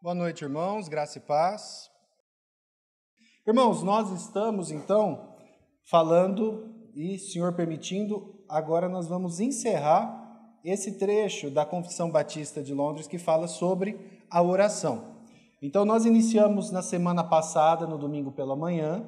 Boa noite, irmãos, graça e paz. Irmãos, nós estamos, então, falando, e, Senhor permitindo, agora nós vamos encerrar esse trecho da Confissão Batista de Londres que fala sobre a oração. Então, nós iniciamos na semana passada, no domingo pela manhã,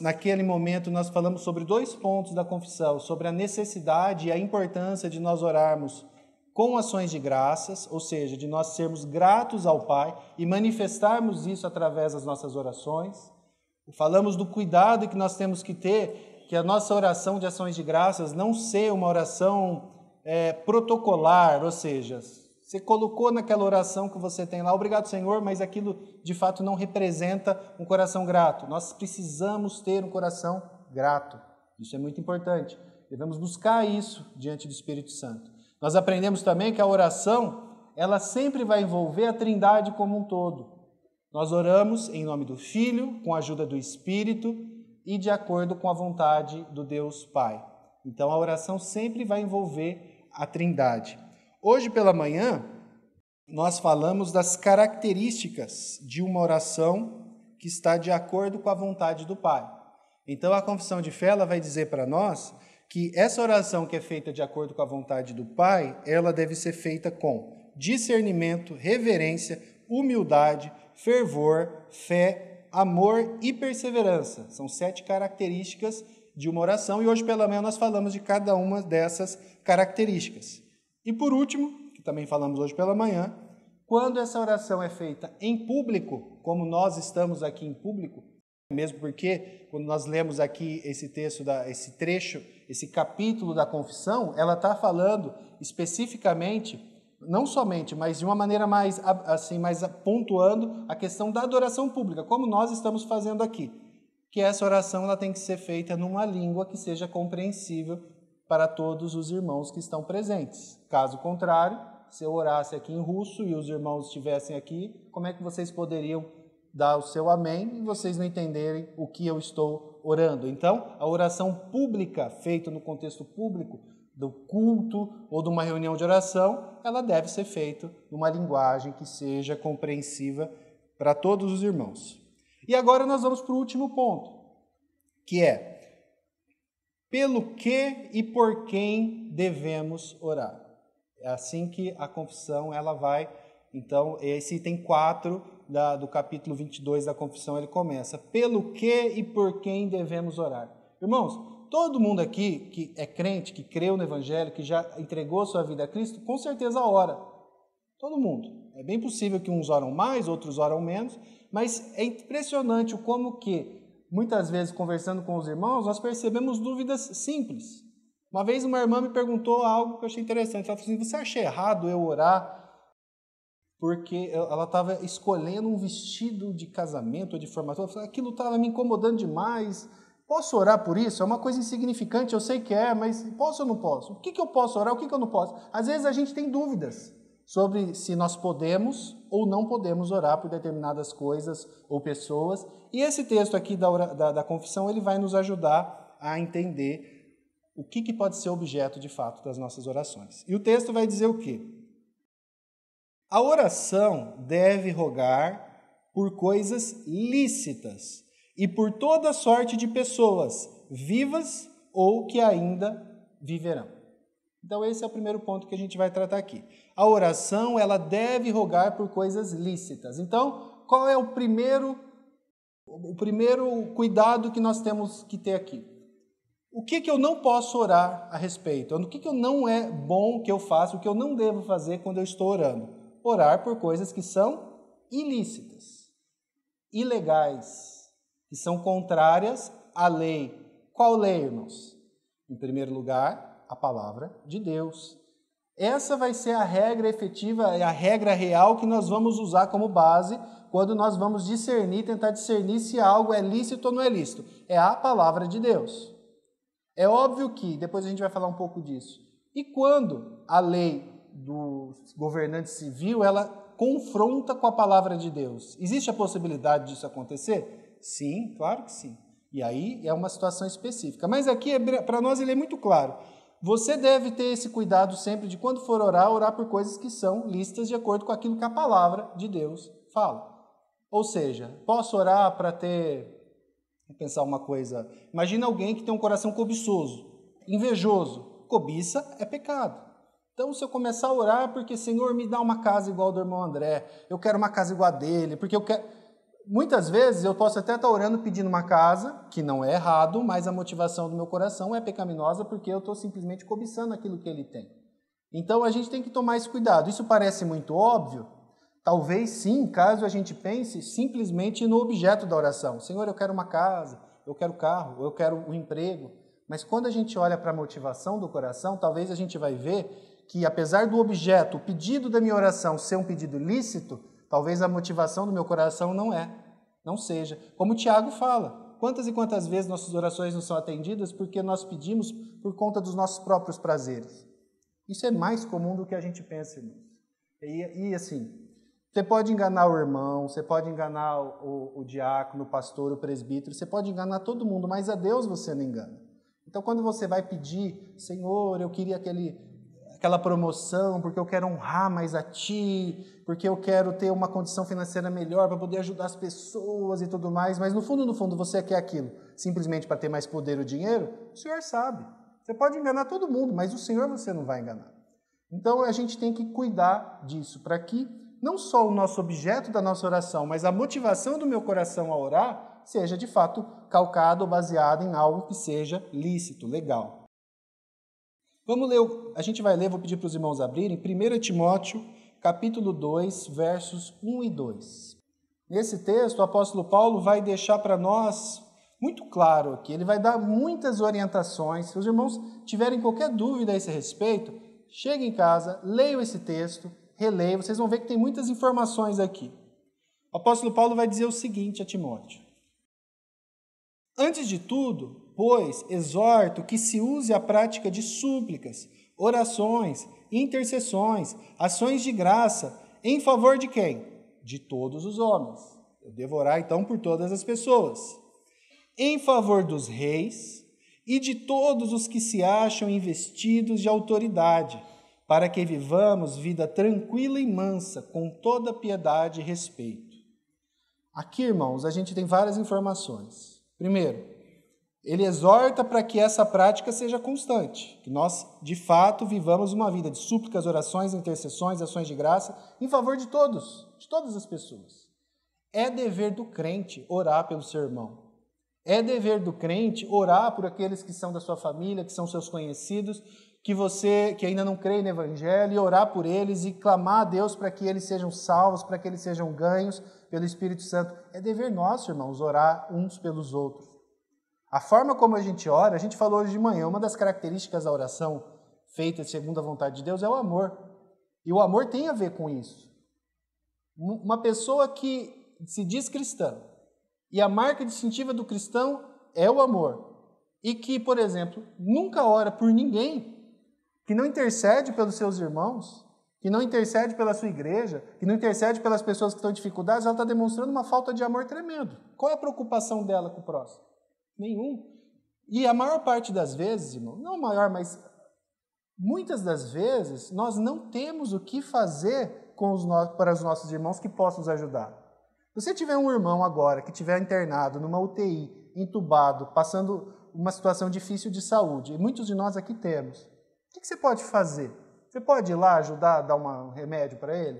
naquele momento, nós falamos sobre 2 pontos da confissão, sobre a necessidade e a importância de nós orarmos com ações de graças, ou seja, de nós sermos gratos ao Pai e manifestarmos isso através das nossas orações. Falamos do cuidado que nós temos que ter, que a nossa oração de ações de graças não ser uma oração protocolar, ou seja, você colocou naquela oração que você tem lá, obrigado Senhor, mas aquilo de fato não representa um coração grato. Nós precisamos ter um coração grato, isso é muito importante. Devemos buscar isso diante do Espírito Santo. Nós aprendemos também que a oração, ela sempre vai envolver a Trindade como um todo. Nós oramos em nome do Filho, com a ajuda do Espírito e de acordo com a vontade do Deus Pai. Então a oração sempre vai envolver a Trindade. Hoje pela manhã, nós falamos das características de uma oração que está de acordo com a vontade do Pai. Então a confissão de fé ela vai dizer para nós que essa oração que é feita de acordo com a vontade do Pai, ela deve ser feita com discernimento, reverência, humildade, fervor, fé, amor e perseverança. São 7 características de uma oração e hoje pela manhã nós falamos de cada uma dessas características. E por último, que também falamos hoje pela manhã, quando essa oração é feita em público, como nós estamos aqui em público, mesmo porque quando nós lemos aqui esse texto, esse trecho, esse capítulo da confissão, ela está falando especificamente, não somente, mas de uma maneira mais pontuando a questão da adoração pública, como nós estamos fazendo aqui. Que essa oração ela tem que ser feita numa língua que seja compreensível para todos os irmãos que estão presentes. Caso contrário, se eu orasse aqui em russo e os irmãos estivessem aqui, como é que vocês poderiam dar o seu amém e vocês não entenderem o que eu estou orando? Então, a oração pública, feita no contexto público, do culto ou de uma reunião de oração, ela deve ser feita numa linguagem que seja compreensiva para todos os irmãos. E agora nós vamos para o último ponto, que é pelo que e por quem devemos orar. É assim que a confissão ela vai. Então, esse item 4 do capítulo 22 da confissão, ele começa. Pelo que e por quem devemos orar? Irmãos, todo mundo aqui que é crente, que creu no Evangelho, que já entregou sua vida a Cristo, com certeza ora. Todo mundo. É bem possível que uns oram mais, outros oram menos, mas é impressionante o como que, muitas vezes, conversando com os irmãos, nós percebemos dúvidas simples. Uma vez uma irmã me perguntou algo que eu achei interessante. Ela falou assim, você acha errado eu orar porque ela estava escolhendo um vestido de casamento ou de formatura? Ela falou, aquilo estava me incomodando demais. Posso orar por isso? É uma coisa insignificante, eu sei que é, mas posso ou não posso? O que eu posso orar, o que eu não posso? Às vezes a gente tem dúvidas sobre se nós podemos ou não podemos orar por determinadas coisas ou pessoas. E esse texto aqui da confissão, ele vai nos ajudar a entender o que pode ser objeto de fato das nossas orações. E o texto vai dizer o quê? A oração deve rogar por coisas lícitas e por toda sorte de pessoas, vivas ou que ainda viverão. Então esse é o primeiro ponto que a gente vai tratar aqui. A oração, ela deve rogar por coisas lícitas. Então, qual é o primeiro cuidado que nós temos que ter aqui? O que eu não posso orar a respeito? O que não é bom que eu faça, o que eu não devo fazer quando eu estou orando? Orar por coisas que são ilícitas, ilegais, que são contrárias à lei. Qual lei, irmãos? Em primeiro lugar, a palavra de Deus. Essa vai ser a regra efetiva, a regra real que nós vamos usar como base quando nós vamos tentar discernir se algo é lícito ou não é lícito. É a palavra de Deus. É óbvio que, depois a gente vai falar um pouco disso, e quando a lei do governante civil, ela confronta com a palavra de Deus, existe a possibilidade disso acontecer? Sim, claro que sim. E aí é uma situação específica. Mas aqui, para nós, ele é muito claro. você deve ter esse cuidado sempre de quando for orar, orar por coisas que são listas de acordo com aquilo que a palavra de Deus fala. Ou seja, posso orar para ter... Vou pensar uma coisa. Imagina alguém que tem um coração cobiçoso, invejoso. Cobiça é pecado. Então, se eu começar a orar porque, Senhor, me dá uma casa igual do irmão André, eu quero uma casa igual a dele, porque eu quero... Muitas vezes eu posso até estar orando pedindo uma casa, que não é errado, mas a motivação do meu coração é pecaminosa porque eu estou simplesmente cobiçando aquilo que ele tem. Então, a gente tem que tomar esse cuidado. Isso parece muito óbvio? Talvez sim, caso a gente pense simplesmente no objeto da oração. Senhor, eu quero uma casa, eu quero carro, eu quero um emprego. Mas quando a gente olha para a motivação do coração, talvez a gente vai ver que apesar do objeto, o pedido da minha oração ser um pedido lícito, talvez a motivação do meu coração não seja. Como o Tiago fala, quantas e quantas vezes nossas orações não são atendidas porque nós pedimos por conta dos nossos próprios prazeres. Isso é mais comum do que a gente pensa, irmãos. E assim... Você pode enganar o irmão, você pode enganar o diácono, o pastor, o presbítero, você pode enganar todo mundo, mas a Deus você não engana. Então, quando você vai pedir, Senhor, eu queria aquela promoção, porque eu quero honrar mais a Ti, porque eu quero ter uma condição financeira melhor para poder ajudar as pessoas e tudo mais, mas no fundo você quer aquilo simplesmente para ter mais poder ou dinheiro, o Senhor sabe. Você pode enganar todo mundo, mas o Senhor você não vai enganar. Então, a gente tem que cuidar disso, para que não só o nosso objeto da nossa oração, mas a motivação do meu coração a orar seja, de fato, calcado ou baseado em algo que seja lícito, legal. Vamos ler, a gente vai ler, vou pedir para os irmãos abrirem, 1 Timóteo, capítulo 2, versos 1 e 2. Nesse texto, o apóstolo Paulo vai deixar para nós muito claro aqui, ele vai dar muitas orientações. Se os irmãos tiverem qualquer dúvida a esse respeito, cheguem em casa, leiam esse texto, releia, vocês vão ver que tem muitas informações aqui. O apóstolo Paulo vai dizer o seguinte a Timóteo: antes de tudo, pois, exorto que se use a prática de súplicas, orações, intercessões, ações de graça, em favor de quem? De todos os homens. Eu devo orar, então, por todas as pessoas. Em favor dos reis e de todos os que se acham investidos de autoridade, para que vivamos vida tranquila e mansa, com toda piedade e respeito. Aqui, irmãos, a gente tem várias informações. Primeiro, ele exorta para que essa prática seja constante, que nós, de fato, vivamos uma vida de súplicas, orações, intercessões, ações de graça, em favor de todos, de todas as pessoas. É dever do crente orar pelo seu irmão. É dever do crente orar por aqueles que são da sua família, que são seus conhecidos, que ainda não crê no Evangelho, e orar por eles e clamar a Deus para que eles sejam salvos, para que eles sejam ganhos pelo Espírito Santo. É dever nosso, irmãos, orar uns pelos outros. A forma como a gente ora, a gente falou hoje de manhã, uma das características da oração feita segundo a vontade de Deus é o amor. E o amor tem a ver com isso. Uma pessoa que se diz cristã, e a marca distintiva do cristão é o amor, e que, por exemplo, nunca ora por ninguém, que não intercede pelos seus irmãos, que não intercede pela sua igreja, que não intercede pelas pessoas que estão em dificuldades, ela está demonstrando uma falta de amor tremendo. Qual é a preocupação dela com o próximo? Nenhum. E a maior parte das vezes, irmão, não a maior, mas muitas das vezes, nós não temos o que fazer para os nossos irmãos que possam nos ajudar. Se você tiver um irmão agora que estiver internado numa UTI, entubado, passando uma situação difícil de saúde, e muitos de nós aqui temos, o que você pode fazer? Você pode ir lá ajudar a dar um remédio para ele?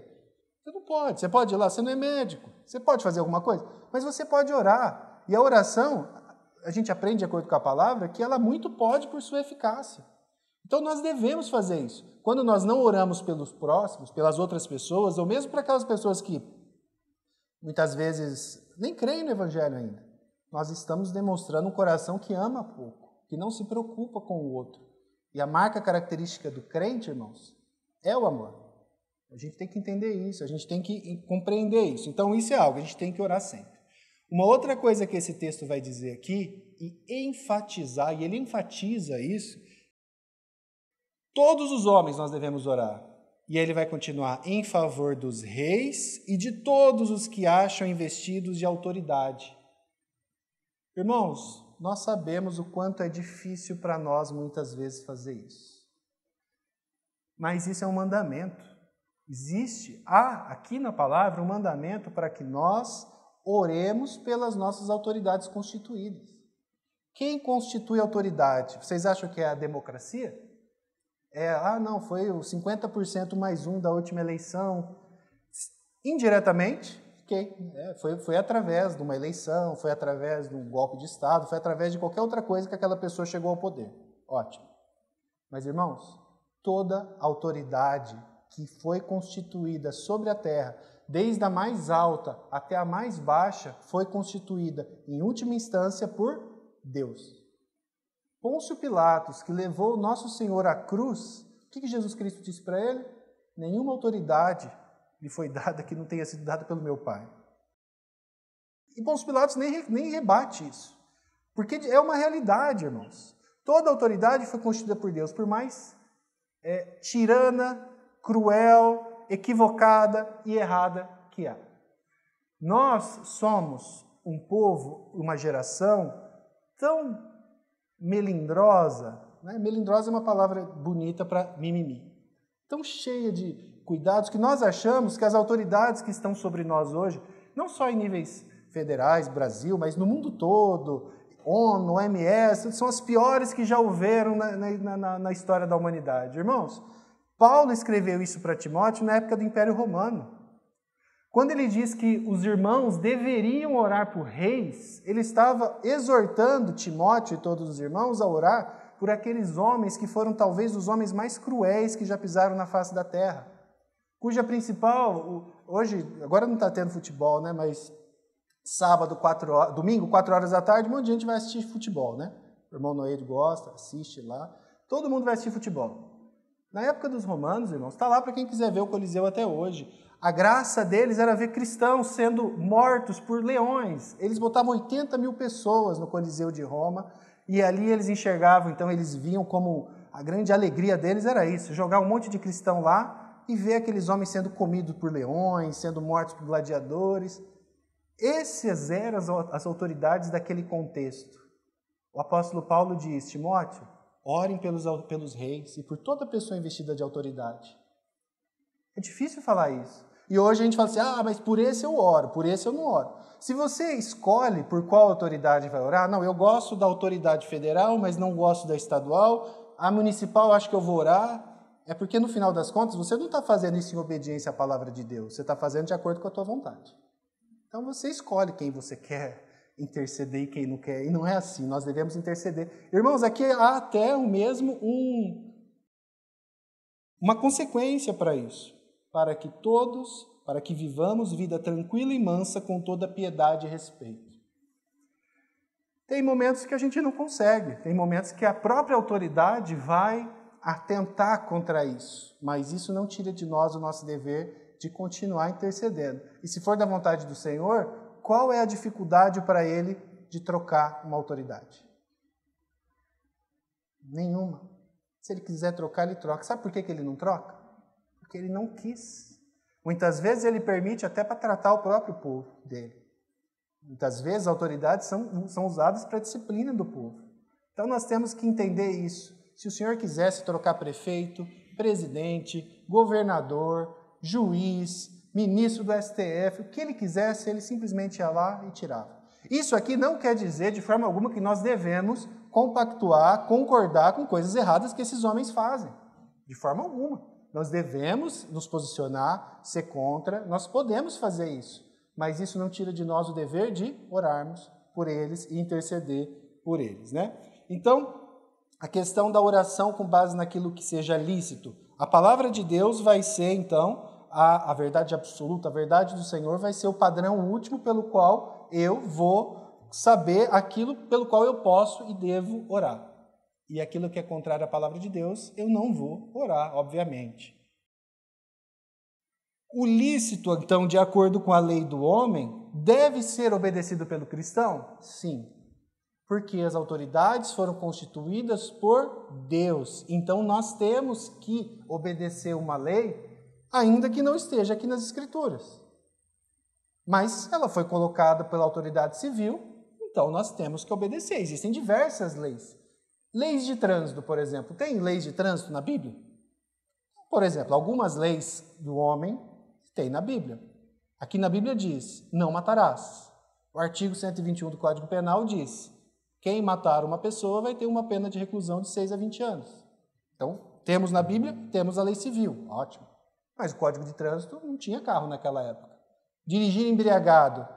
Você não pode. Você pode ir lá, você não é médico. Você pode fazer alguma coisa, mas você pode orar. E a oração, a gente aprende de acordo com a palavra, que ela muito pode por sua eficácia. Então nós devemos fazer isso. Quando nós não oramos pelos próximos, pelas outras pessoas, ou mesmo para aquelas pessoas que muitas vezes nem creem no Evangelho ainda, nós estamos demonstrando um coração que ama pouco, que não se preocupa com o outro. E a marca característica do crente, irmãos, é o amor. A gente tem que entender isso, a gente tem que compreender isso. Então, isso é algo que a gente tem que orar sempre. Uma outra coisa que esse texto vai dizer aqui, e enfatizar, e ele enfatiza isso, todos os homens nós devemos orar. E aí ele vai continuar, em favor dos reis e de todos os que acham investidos de autoridade. Irmãos, nós sabemos o quanto é difícil para nós muitas vezes fazer isso. Mas isso é um mandamento. Há aqui na palavra um mandamento para que nós oremos pelas nossas autoridades constituídas. Quem constitui autoridade? Vocês acham que é a democracia? Não, foi o 50% mais um da última eleição. Indiretamente, foi através de uma eleição, foi através de um golpe de Estado, foi através de qualquer outra coisa que aquela pessoa chegou ao poder. Ótimo. Mas, irmãos, toda autoridade que foi constituída sobre a terra, desde a mais alta até a mais baixa, foi constituída, em última instância, por Deus. Pôncio Pilatos, que levou o nosso Senhor à cruz, o que Jesus Cristo disse para ele? Nenhuma autoridade lhe foi dada que não tenha sido dada pelo meu Pai. E Pôncio Pilatos nem rebate isso, porque é uma realidade, irmãos. Toda autoridade foi constituída por Deus, por mais tirana, cruel, equivocada e errada que há. Nós somos um povo, uma geração tão melindrosa, né? Melindrosa é uma palavra bonita para mimimi, tão cheia de cuidados que nós achamos que as autoridades que estão sobre nós hoje, não só em níveis federais, Brasil, mas no mundo todo, ONU, OMS, são as piores que já houveram na história da humanidade. Irmãos, Paulo escreveu isso para Timóteo na época do Império Romano. Quando ele diz que os irmãos deveriam orar por reis, ele estava exortando Timóteo e todos os irmãos a orar por aqueles homens que foram talvez os homens mais cruéis que já pisaram na face da terra, cuja principal, hoje, agora não está tendo futebol, né, mas sábado, domingo, 4 horas da tarde, um monte de gente vai assistir futebol, né? O irmão Noede gosta, assiste lá, todo mundo vai assistir futebol. Na época dos romanos, irmãos, está lá para quem quiser ver o Coliseu até hoje. A graça deles era ver cristãos sendo mortos por leões. Eles botavam 80 mil pessoas no Coliseu de Roma e ali eles enxergavam, então eles viam como a grande alegria deles era isso, jogar um monte de cristão lá e ver aqueles homens sendo comidos por leões, sendo mortos por gladiadores. Essas eram as autoridades daquele contexto. O apóstolo Paulo diz, Timóteo, orem pelos reis e por toda pessoa investida de autoridade. É difícil falar isso. E hoje a gente fala assim, mas por esse eu oro, por esse eu não oro. Se você escolhe por qual autoridade vai orar, não, eu gosto da autoridade federal, mas não gosto da estadual, a municipal acho que eu vou orar, é porque no final das contas você não está fazendo isso em obediência à palavra de Deus, você está fazendo de acordo com a tua vontade. Então você escolhe quem você quer interceder e quem não quer, e não é assim, nós devemos interceder. Irmãos, aqui há até uma consequência para isso, para que vivamos vida tranquila e mansa com toda piedade e respeito. Tem momentos que a gente não consegue, tem momentos que a própria autoridade vai atentar contra isso, mas isso não tira de nós o nosso dever de continuar intercedendo. E se for da vontade do Senhor, qual é a dificuldade para ele de trocar uma autoridade? Nenhuma. Se ele quiser trocar, ele troca. Sabe por que ele não troca? Porque ele não quis. Muitas vezes ele permite até para tratar o próprio povo dele. Muitas vezes as autoridades são usadas para a disciplina do povo. Então nós temos que entender isso. Se o Senhor quisesse trocar prefeito, presidente, governador, juiz, ministro do STF, o que ele quisesse, ele simplesmente ia lá e tirava. Isso aqui não quer dizer de forma alguma que nós devemos compactuar, concordar com coisas erradas que esses homens fazem. De forma alguma. Nós devemos nos posicionar, ser contra, nós podemos fazer isso, mas isso não tira de nós o dever de orarmos por eles e interceder por eles, né? Então, a questão da oração com base naquilo que seja lícito. A palavra de Deus vai ser, então, a verdade absoluta, a verdade do Senhor vai ser o padrão último pelo qual eu vou saber aquilo pelo qual eu posso e devo orar. E aquilo que é contrário à palavra de Deus, eu não vou orar, obviamente. O lícito, então, de acordo com a lei do homem, deve ser obedecido pelo cristão? Sim. Porque as autoridades foram constituídas por Deus. Então, nós temos que obedecer uma lei, ainda que não esteja aqui nas Escrituras. Mas ela foi colocada pela autoridade civil, então nós temos que obedecer. Existem diversas leis. Leis de trânsito, por exemplo. Tem leis de trânsito na Bíblia? Por exemplo, algumas leis do homem tem na Bíblia. Aqui na Bíblia diz, não matarás. O artigo 121 do Código Penal diz, quem matar uma pessoa vai ter uma pena de reclusão de 6 a 20 anos. Então, temos na Bíblia, temos a lei civil, ótimo. Mas o Código de Trânsito não tinha carro naquela época. Dirigir embriagado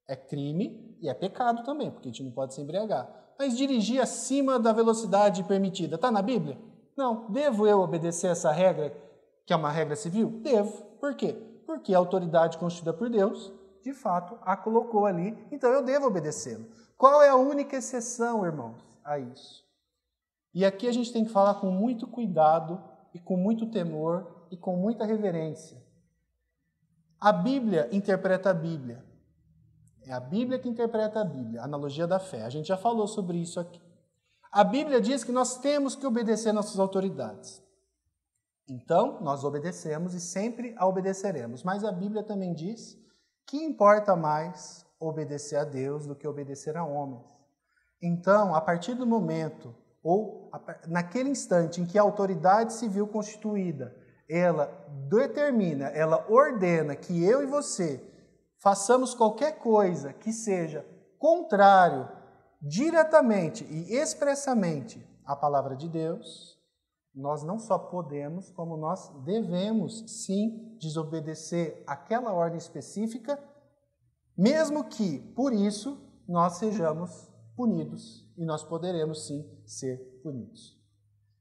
é crime e é pecado também, porque a gente não pode se embriagar. Mas dirigir acima da velocidade permitida, está na Bíblia? Não. Devo eu obedecer essa regra, que é uma regra civil? Devo. Por quê? Porque a autoridade constituída por Deus, de fato, a colocou ali, então eu devo obedecê-lo. Qual é a única exceção, irmãos, a isso? E aqui a gente tem que falar com muito cuidado e com muito temor e com muita reverência. A Bíblia interpreta a Bíblia. É a Bíblia que interpreta a Bíblia, a analogia da fé. A gente já falou sobre isso aqui. A Bíblia diz que nós temos que obedecer nossas autoridades. Então, nós obedecemos e sempre a obedeceremos. Mas a Bíblia também diz que importa mais obedecer a Deus do que obedecer a homens. Então, a partir do momento, ou naquele instante em que a autoridade civil constituída, ela determina, ela ordena que eu e você façamos qualquer coisa que seja contrário, diretamente e expressamente à palavra de Deus, nós não só podemos, como nós devemos, sim, desobedecer aquela ordem específica, mesmo que, por isso, nós sejamos punidos. E nós poderemos, sim, ser punidos.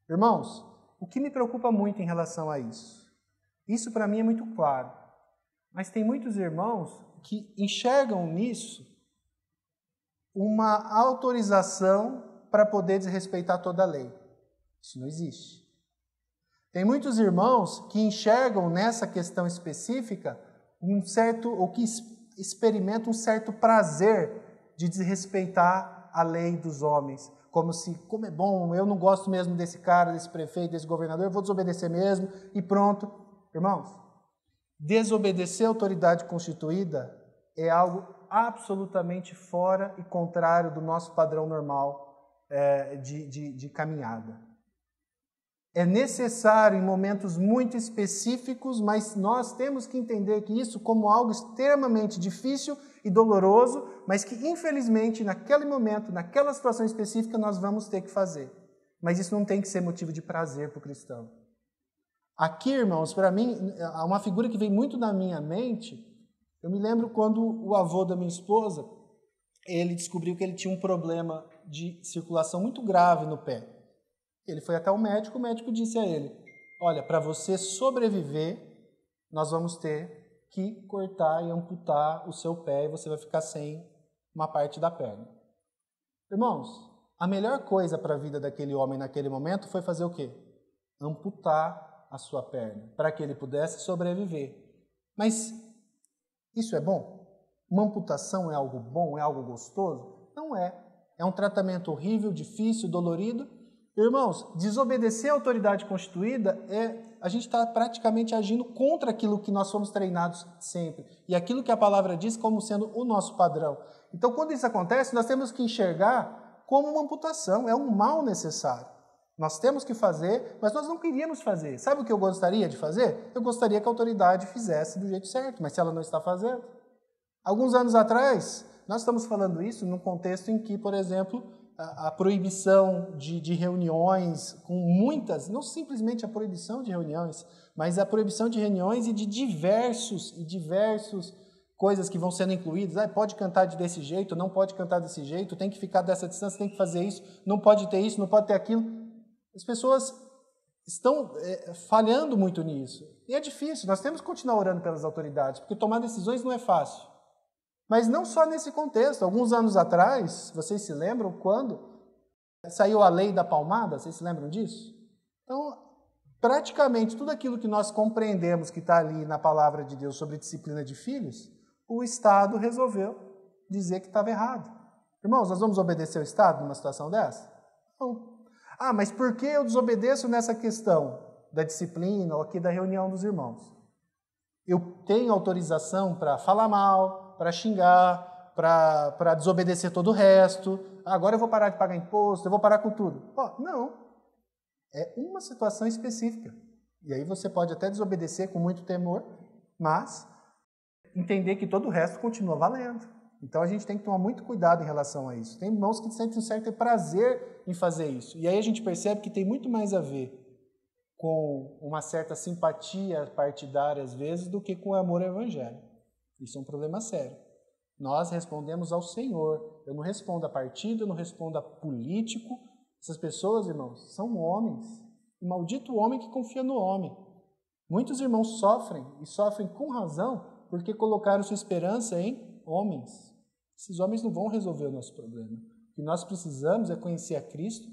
Irmãos, o que me preocupa muito em relação a isso para mim é muito claro, mas tem muitos irmãos que enxergam nisso uma autorização para poder desrespeitar toda a lei. Isso não existe. Tem muitos irmãos que enxergam nessa questão específica ou que experimentam um certo prazer de desrespeitar a lei dos homens. Como é bom, eu não gosto mesmo desse cara, desse prefeito, desse governador, eu vou desobedecer mesmo e pronto. Irmãos, desobedecer a autoridade constituída é algo absolutamente fora e contrário do nosso padrão normal de caminhada. É necessário em momentos muito específicos, mas nós temos que entender que isso como algo extremamente difícil e doloroso, mas que infelizmente naquele momento, naquela situação específica, nós vamos ter que fazer. Mas isso não tem que ser motivo de prazer para o cristão. Aqui, irmãos, para mim, há uma figura que vem muito na minha mente. Eu me lembro quando o avô da minha esposa, ele descobriu que ele tinha um problema de circulação muito grave no pé. Ele foi até o médico disse a ele, olha, para você sobreviver, nós vamos ter que cortar e amputar o seu pé e você vai ficar sem uma parte da perna. Irmãos, a melhor coisa para a vida daquele homem naquele momento foi fazer o quê? Amputar a sua perna, para que ele pudesse sobreviver. Mas isso é bom? Uma amputação é algo bom? É algo gostoso? Não é. É um tratamento horrível, difícil, dolorido. Irmãos, desobedecer a autoridade constituída a gente está praticamente agindo contra aquilo que nós fomos treinados sempre. E aquilo que a palavra diz como sendo o nosso padrão. Então, quando isso acontece, nós temos que enxergar como uma amputação. É um mal necessário. Nós temos que fazer, mas nós não queríamos fazer. Sabe o que eu gostaria de fazer? Eu gostaria que a autoridade fizesse do jeito certo, mas se ela não está fazendo. Alguns anos atrás, nós estamos falando isso num contexto em que, por exemplo, a proibição de reuniões com muitas, não simplesmente a proibição de reuniões, mas a proibição de reuniões e de diversos coisas que vão sendo incluídas. Pode cantar desse jeito, não pode cantar desse jeito, tem que ficar dessa distância, tem que fazer isso, não pode ter isso, não pode ter aquilo. As pessoas estão falhando muito nisso. E é difícil, nós temos que continuar orando pelas autoridades, porque tomar decisões não é fácil. Mas não só nesse contexto. Alguns anos atrás, vocês se lembram quando saiu a lei da palmada? Vocês se lembram disso? Então, praticamente tudo aquilo que nós compreendemos que está ali na palavra de Deus sobre disciplina de filhos, o Estado resolveu dizer que estava errado. Irmãos, nós vamos obedecer ao Estado numa situação dessa? Não. Mas por que eu desobedeço nessa questão da disciplina ou aqui da reunião dos irmãos? Eu tenho autorização para falar mal, para xingar, para desobedecer todo o resto. Agora eu vou parar de pagar imposto, eu vou parar com tudo. Não. É uma situação específica. E aí você pode até desobedecer com muito temor, mas entender que todo o resto continua valendo. Então a gente tem que tomar muito cuidado em relação a isso. Tem irmãos que sentem um certo prazer em fazer isso. E aí a gente percebe que tem muito mais a ver com uma certa simpatia partidária, às vezes, do que com o amor ao Evangelho. Isso é um problema sério. Nós respondemos ao Senhor. Eu não respondo a partido, eu não respondo a político. Essas pessoas, irmãos, são homens. O maldito homem que confia no homem. Muitos irmãos sofrem, e sofrem com razão, porque colocaram sua esperança em homens. Esses homens não vão resolver o nosso problema. O que nós precisamos é conhecer a Cristo,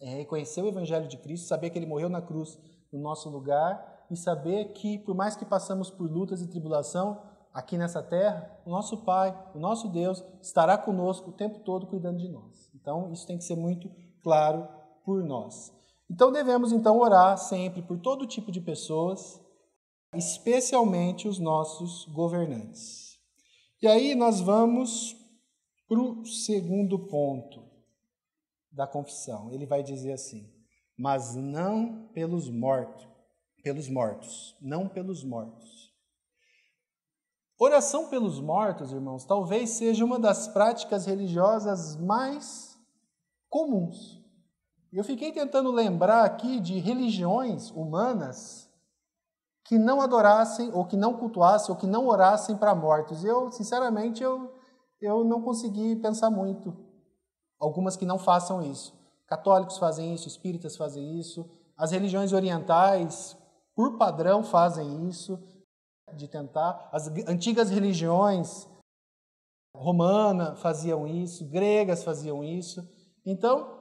é reconhecer o Evangelho de Cristo, saber que Ele morreu na cruz no nosso lugar e saber que, por mais que passamos por lutas e tribulação aqui nessa terra, o nosso Pai, o nosso Deus, estará conosco o tempo todo cuidando de nós. Então, isso tem que ser muito claro por nós. Então, devemos orar sempre por todo tipo de pessoas, especialmente os nossos governantes. E aí nós vamos para o segundo ponto da confissão. Ele vai dizer assim: mas não pelos mortos, não pelos mortos. Oração pelos mortos, irmãos, talvez seja uma das práticas religiosas mais comuns. Eu fiquei tentando lembrar aqui de religiões humanas que não adorassem, ou que não cultuassem, ou que não orassem para mortos. Sinceramente, eu não consegui pensar muito. Algumas que não façam isso. Católicos fazem isso, espíritas fazem isso, as religiões orientais, por padrão, fazem isso, de tentar. As antigas religiões romanas faziam isso, gregas faziam isso. Então,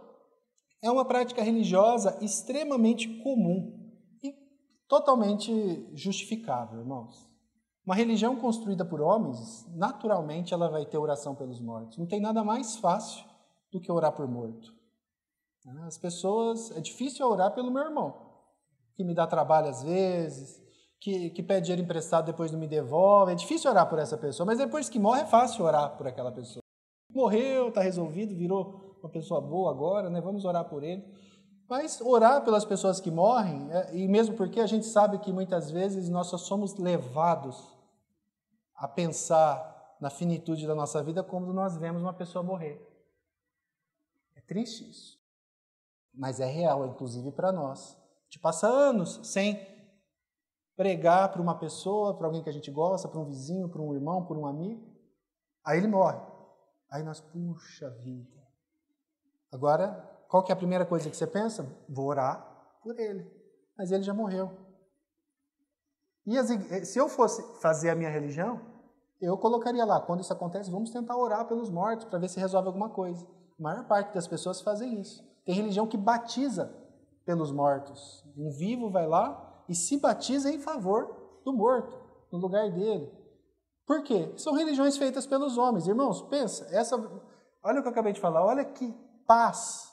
é uma prática religiosa extremamente comum e totalmente justificável, irmãos. Uma religião construída por homens, naturalmente ela vai ter oração pelos mortos. Não tem nada mais fácil do que orar por morto. As pessoas, é difícil orar pelo meu irmão, que me dá trabalho às vezes, que pede dinheiro emprestado e depois não me devolve. É difícil orar por essa pessoa, mas depois que morre é fácil orar por aquela pessoa. Morreu, está resolvido, virou uma pessoa boa agora, né? Vamos orar por ele. Mas orar pelas pessoas que morrem, e mesmo porque a gente sabe que muitas vezes nós só somos levados a pensar na finitude da nossa vida quando nós vemos uma pessoa morrer. É triste isso. Mas é real, inclusive para nós. A gente passa anos sem pregar para uma pessoa, para alguém que a gente gosta, para um vizinho, para um irmão, para um amigo. Aí ele morre. Aí nós, puxa vida. Agora, qual que é a primeira coisa que você pensa? Vou orar por ele. Mas ele já morreu. E se eu fosse fazer a minha religião, eu colocaria lá, quando isso acontece, vamos tentar orar pelos mortos, para ver se resolve alguma coisa. A maior parte das pessoas fazem isso. Tem religião que batiza pelos mortos. Um vivo vai lá e se batiza em favor do morto, no lugar dele. Por quê? São religiões feitas pelos homens. Irmãos, pensa, olha o que eu acabei de falar, olha que paz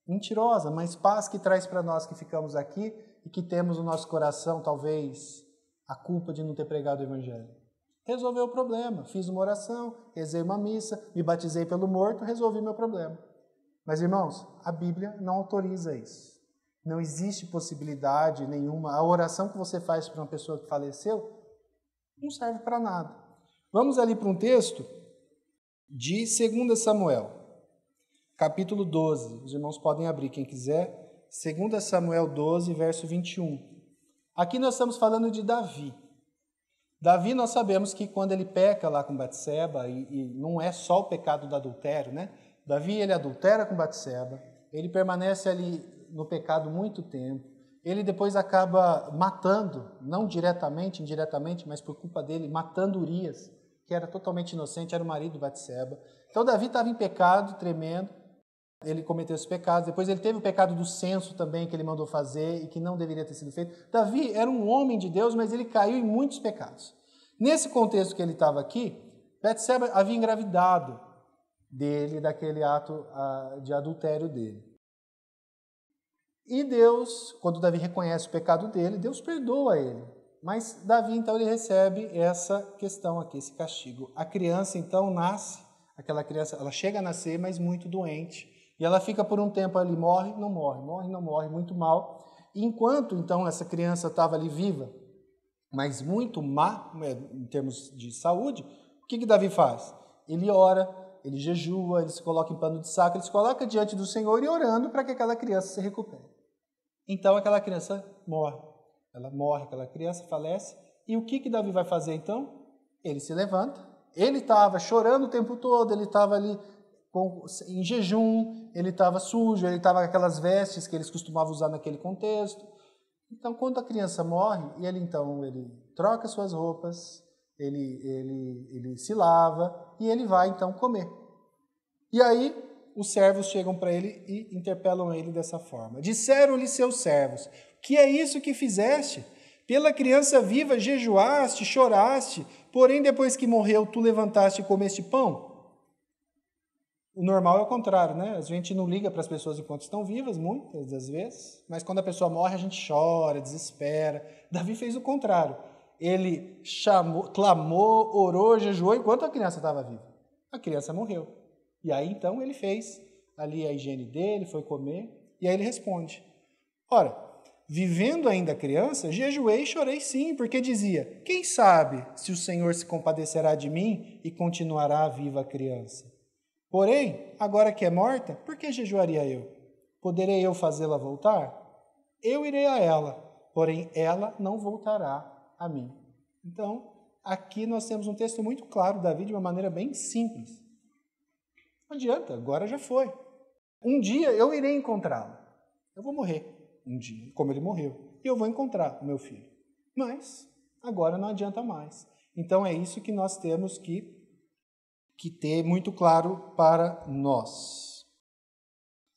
mentirosa, mas paz que traz para nós que ficamos aqui e que temos no nosso coração, talvez, a culpa de não ter pregado o Evangelho. Resolveu o problema. Fiz uma oração, rezei uma missa, me batizei pelo morto, resolvi meu problema. Mas, irmãos, a Bíblia não autoriza isso. Não existe possibilidade nenhuma. A oração que você faz para uma pessoa que faleceu não serve para nada. Vamos ali para um texto de 2 Samuel, capítulo 12. Os irmãos podem abrir, quem quiser. 2 Samuel 12, verso 21. Aqui nós estamos falando de Davi. Davi, nós sabemos que quando ele peca lá com Batseba, e não é só o pecado do adultério, né? Davi, ele adultera com Batseba, ele permanece ali no pecado muito tempo, ele depois acaba matando, não diretamente, indiretamente, mas por culpa dele, matando Urias, que era totalmente inocente, era o marido de Batseba. Então Davi estava em pecado tremendo, ele cometeu esses pecados, depois ele teve o pecado do censo também, que ele mandou fazer e que não deveria ter sido feito. Davi era um homem de Deus, mas ele caiu em muitos pecados. Nesse contexto que ele estava aqui, Batseba havia engravidado dele, daquele ato de adultério dele. E Deus, quando Davi reconhece o pecado dele, Deus perdoa ele. Mas Davi, então, ele recebe essa questão aqui, esse castigo. A criança, então, nasce, aquela criança, ela chega a nascer, mas muito doente. E ela fica por um tempo ali, morre, não morre, muito mal. Enquanto, então, essa criança estava ali viva, mas muito má, em termos de saúde, o que Davi faz? Ele ora, ele jejua, ele se coloca em pano de saco, ele se coloca diante do Senhor e orando para que aquela criança se recupere. Então, aquela criança morre. Ela morre, aquela criança falece. E o que Davi vai fazer, então? Ele se levanta. Ele estava chorando o tempo todo, ele estava ali em jejum, ele estava sujo, ele estava com aquelas vestes que eles costumavam usar naquele contexto. Então, quando a criança morre, ele troca suas roupas, ele se lava e ele vai, então, comer. E aí, os servos chegam para ele e interpelam ele dessa forma. Disseram-lhe seus servos, que é isso que fizeste? Pela criança viva jejuaste, choraste, porém depois que morreu tu levantaste e comeste pão? O normal é o contrário, né? A gente não liga para as pessoas enquanto estão vivas, muitas das vezes, mas quando a pessoa morre a gente chora, desespera. Davi fez o contrário. Ele clamou, orou, jejuou enquanto a criança estava viva. A criança morreu. E aí então ele fez ali a higiene dele, foi comer, e aí ele responde. Ora, vivendo ainda a criança, jejuei e chorei sim, porque dizia, quem sabe se o Senhor se compadecerá de mim e continuará viva a criança? Porém, agora que é morta, por que jejuaria eu? Poderei eu fazê-la voltar? Eu irei a ela, porém ela não voltará a mim. Então, aqui nós temos um texto muito claro, Davi, de uma maneira bem simples. Não adianta, agora já foi. Um dia eu irei encontrá-la. Eu vou morrer um dia, como ele morreu. E eu vou encontrar o meu filho. Mas agora não adianta mais. Então é isso que nós temos que ter muito claro para nós.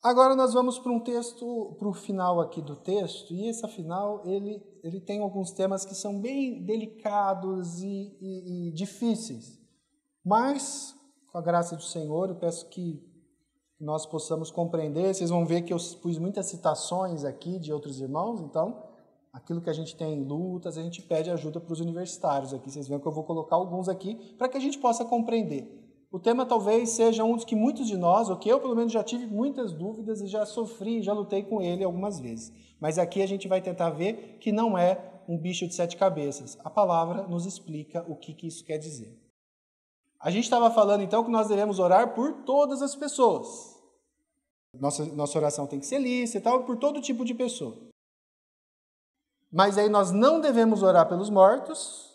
Agora nós vamos para um texto, para o final aqui do texto, e esse final ele tem alguns temas que são bem delicados e difíceis. Mas, com a graça do Senhor, eu peço que nós possamos compreender. Vocês vão ver que eu pus muitas citações aqui de outros irmãos, então, aquilo que a gente tem em lutas, a gente pede ajuda para os universitários aqui. Vocês veem que eu vou colocar alguns aqui para que a gente possa compreender. O tema talvez seja um dos que muitos de nós, ou que eu pelo menos já tive muitas dúvidas e já sofri, já lutei com ele algumas vezes. Mas aqui a gente vai tentar ver que não é um bicho de 7 cabeças. A palavra nos explica o que isso quer dizer. A gente estava falando então que nós devemos orar por todas as pessoas. Nossa oração tem que ser lícita e tal, por todo tipo de pessoa. Mas aí nós não devemos orar pelos mortos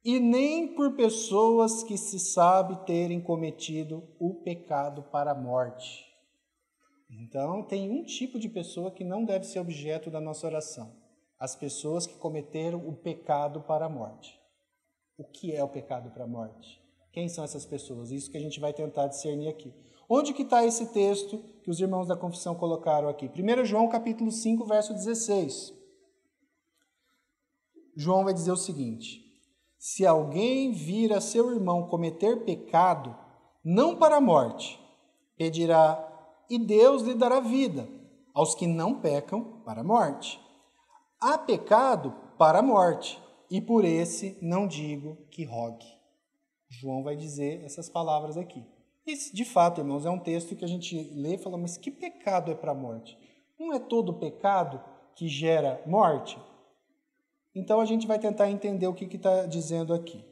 e nem por pessoas que se sabe terem cometido o pecado para a morte. Então, tem um tipo de pessoa que não deve ser objeto da nossa oração. As pessoas que cometeram o pecado para a morte. O que é o pecado para a morte? Quem são essas pessoas? Isso que a gente vai tentar discernir aqui. Onde que está esse texto que os irmãos da confissão colocaram aqui? 1 João capítulo 5, verso 16. João vai dizer o seguinte: se alguém vir a seu irmão cometer pecado, não para a morte, pedirá, e Deus lhe dará vida, aos que não pecam para a morte. Há pecado para a morte, e por esse não digo que rogue. João vai dizer essas palavras aqui. E, de fato, irmãos, é um texto que a gente lê e fala, mas que pecado é para a morte? Não é todo pecado que gera morte? Então, a gente vai tentar entender o que está dizendo aqui.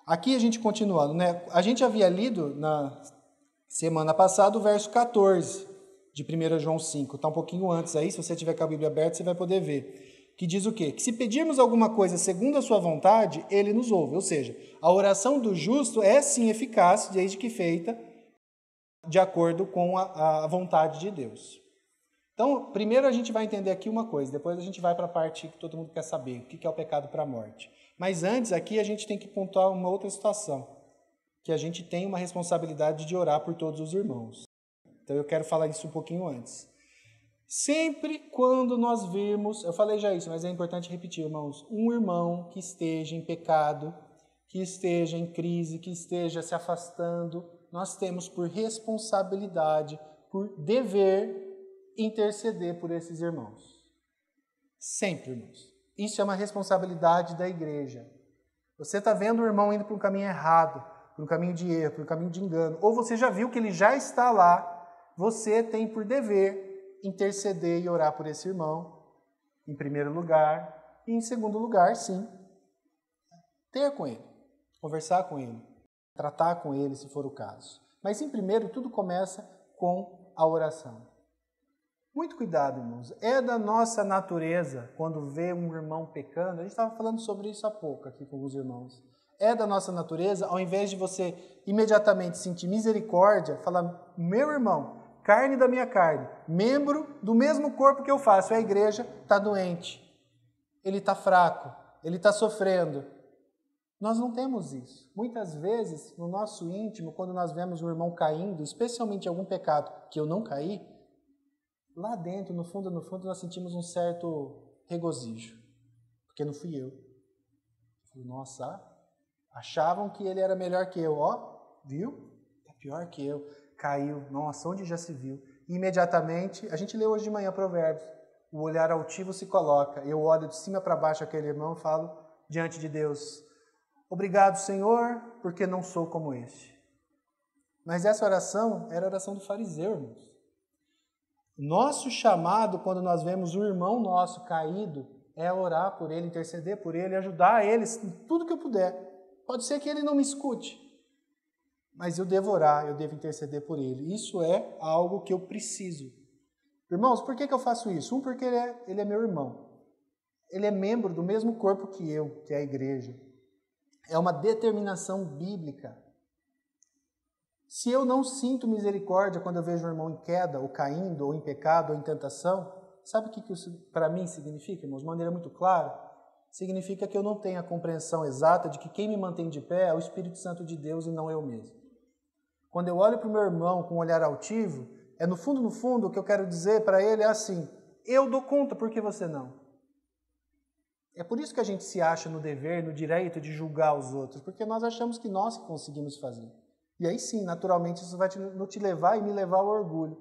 Aqui, a gente continuando, né? A gente havia lido na semana passada o verso 14 de 1 João 5. Está um pouquinho antes aí, se você tiver com a Bíblia aberta, você vai poder ver. Que diz o quê? Que se pedirmos alguma coisa segundo a sua vontade, ele nos ouve. Ou seja, a oração do justo é sim eficaz, desde que feita de acordo com a vontade de Deus. Então, primeiro a gente vai entender aqui uma coisa, depois a gente vai para a parte que todo mundo quer saber, o que é o pecado para a morte. Mas antes, aqui a gente tem que pontuar uma outra situação, que a gente tem uma responsabilidade de orar por todos os irmãos. Então eu quero falar isso um pouquinho antes. Sempre quando nós virmos, eu falei já isso, mas é importante repetir, irmãos, um irmão que esteja em pecado, que esteja em crise, que esteja se afastando, nós temos por responsabilidade, por dever, interceder por esses irmãos. Sempre, irmãos. Isso é uma responsabilidade da igreja. Você está vendo o irmão indo para um caminho errado, para um caminho de erro, para um caminho de engano, ou você já viu que ele já está lá, você tem por dever interceder e orar por esse irmão, em primeiro lugar, e em segundo lugar, sim, ter com ele, conversar com ele, tratar com ele, se for o caso. Mas, em primeiro, tudo começa com a oração. Muito cuidado, irmãos. É da nossa natureza, quando vê um irmão pecando, a gente estava falando sobre isso há pouco aqui com os irmãos. É da nossa natureza, ao invés de você imediatamente sentir misericórdia, falar, meu irmão, carne da minha carne, membro do mesmo corpo que eu faço, a igreja, está doente, ele está fraco, ele está sofrendo. Nós não temos isso. Muitas vezes, no nosso íntimo, quando nós vemos um irmão caindo, especialmente em algum pecado que eu não caí, lá dentro, no fundo, nós sentimos um certo regozijo. Porque não fui eu. Nossa, achavam que ele era melhor que eu. Ó, viu? É pior que eu. Caiu. Nossa, onde já se viu? E imediatamente, a gente leu hoje de manhã Provérbios. O olhar altivo se coloca. Eu olho de cima para baixo aquele irmão e falo diante de Deus, obrigado, Senhor, porque não sou como este. Mas essa oração era a oração do fariseu, irmãos. Nosso chamado, quando nós vemos o irmão nosso caído, é orar por ele, interceder por ele, ajudar ele em tudo que eu puder. Pode ser que ele não me escute, mas eu devo orar, eu devo interceder por ele. Isso é algo que eu preciso. Irmãos, por que eu faço isso? Porque ele é meu irmão. Ele é membro do mesmo corpo que eu, que é a igreja. É uma determinação bíblica. Se eu não sinto misericórdia quando eu vejo um irmão em queda, ou caindo, ou em pecado, ou em tentação, sabe o que isso para mim significa, irmãos? De maneira muito clara, significa que eu não tenho a compreensão exata de que quem me mantém de pé é o Espírito Santo de Deus e não eu mesmo. Quando eu olho para o meu irmão com um olhar altivo, no fundo, o que eu quero dizer para ele é assim, eu dou conta, por que você não? É por isso que a gente se acha no dever, no direito de julgar os outros, porque nós achamos que nós conseguimos fazer. E aí sim, naturalmente, isso vai te levar e me levar ao orgulho.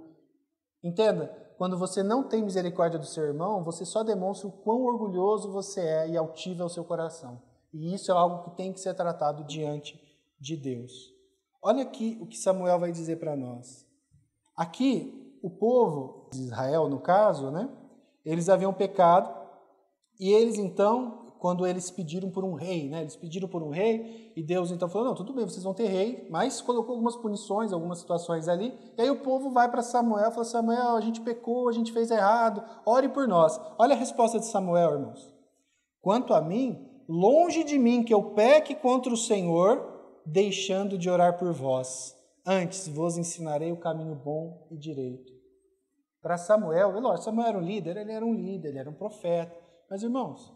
Entenda, quando você não tem misericórdia do seu irmão, você só demonstra o quão orgulhoso você é e altivo é o seu coração. E isso é algo que tem que ser tratado diante de Deus. Olha aqui o que Samuel vai dizer para nós. Aqui, o povo de Israel, no caso, eles haviam pecado e eles então, quando eles pediram por um rei, eles pediram por um rei e Deus então falou, não, tudo bem, vocês vão ter rei, mas colocou algumas punições, algumas situações ali, e aí o povo vai para Samuel e fala, Samuel, a gente pecou, a gente fez errado, ore por nós. Olha a resposta de Samuel, irmãos. Quanto a mim, longe de mim que eu peque contra o Senhor, deixando de orar por vós. Antes vos ensinarei o caminho bom e direito. Para Samuel, lógico, Samuel era um líder, ele era um profeta. Mas, irmãos,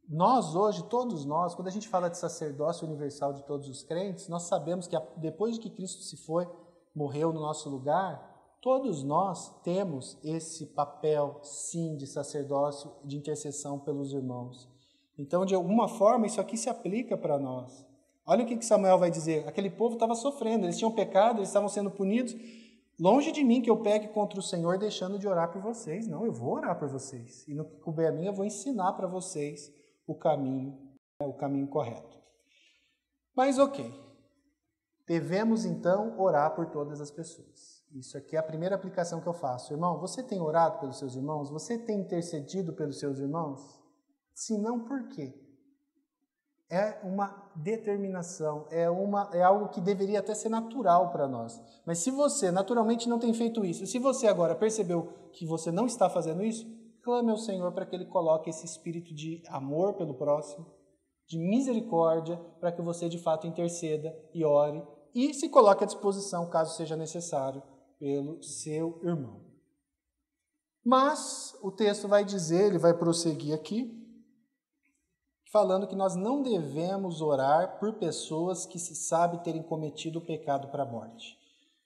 nós hoje, todos nós, quando a gente fala de sacerdócio universal de todos os crentes, nós sabemos que depois de que Cristo se foi, morreu no nosso lugar, todos nós temos esse papel, sim, de sacerdócio, de intercessão pelos irmãos. Então, de alguma forma, isso aqui se aplica para nós. Olha o que Samuel vai dizer. Aquele povo estava sofrendo, eles tinham pecado, eles estavam sendo punidos. Longe de mim que eu pegue contra o Senhor, deixando de orar por vocês. Não, eu vou orar por vocês. E no que couber a mim, eu vou ensinar para vocês o caminho correto. Mas ok, devemos então orar por todas as pessoas. Isso aqui é a primeira aplicação que eu faço. Irmão, você tem orado pelos seus irmãos? Você tem intercedido pelos seus irmãos? Se não, por quê? É uma determinação, é algo que deveria até ser natural para nós. Mas se você naturalmente não tem feito isso, se você agora percebeu que você não está fazendo isso, clame ao Senhor para que Ele coloque esse espírito de amor pelo próximo, de misericórdia, para que você de fato interceda e ore e se coloque à disposição, caso seja necessário, pelo seu irmão. Mas o texto vai dizer, ele vai prosseguir aqui, falando que nós não devemos orar por pessoas que se sabe terem cometido o pecado para a morte.